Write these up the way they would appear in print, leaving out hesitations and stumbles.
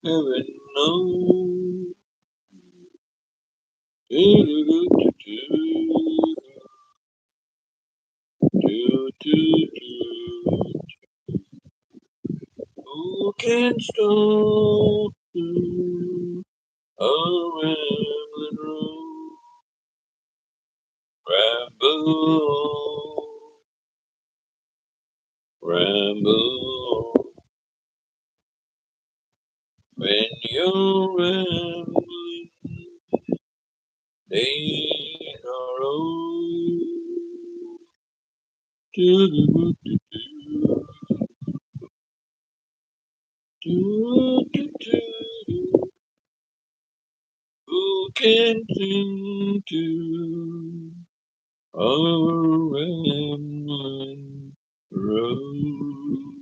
heaven knows. Who can stop a rambling road? Ramble, ramble, when you're rambling, days are old. Who can sing to our rambling road?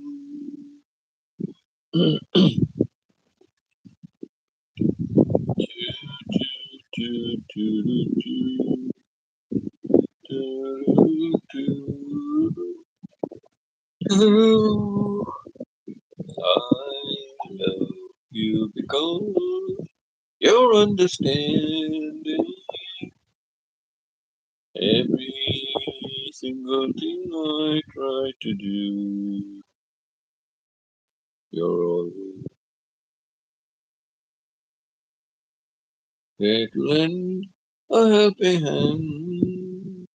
I love you because your understanding every single thing I try to do. You're always there to lend a helping hand.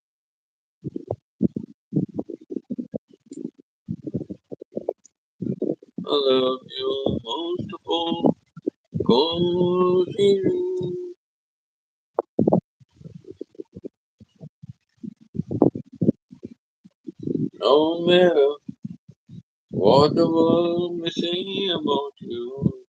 I love you most of all, 'cause you, no matter what the world may say about you.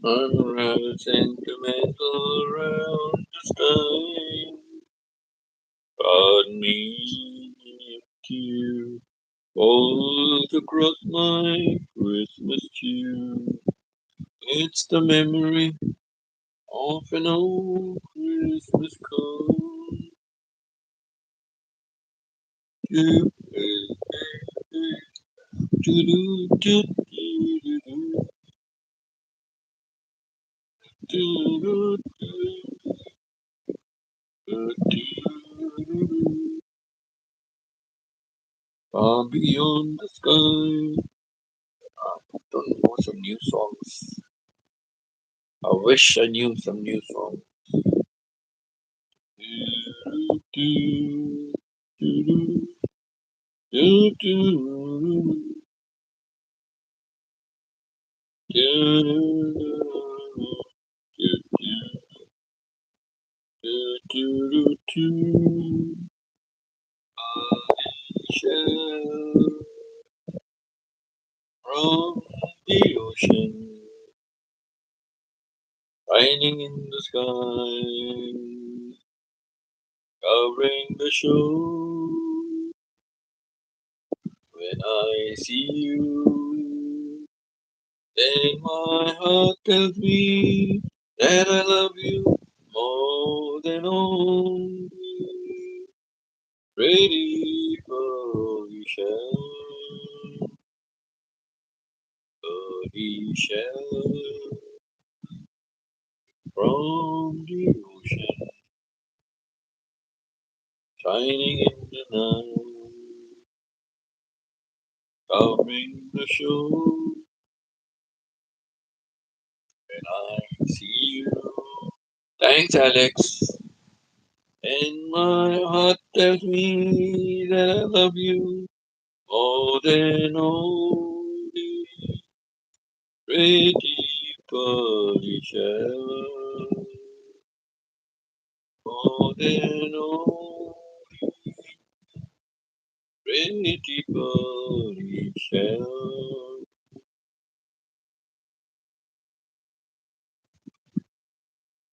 I'm rather sentimental around this time. Pardon me if tears falls across my Christmas tune. It's the memory of an old Christmas card. Do, do, do, do, do, do, do, do, do, do, do. Far beyond the sky. Don't know some new songs. I wish I knew some new songs. Do, do, do, do, do, do, do, do, shell from the ocean, shining in the sky, covering the shore. When I see you, then my heart tells me that I love you more than all. Pretty pearly shell, pearly shell from the ocean, shining in the night, covering the shore. When I see you, thanks, Alex. And my heart tells me that I love you more than all the pretty pearly shell. More than all pretty pearly shell.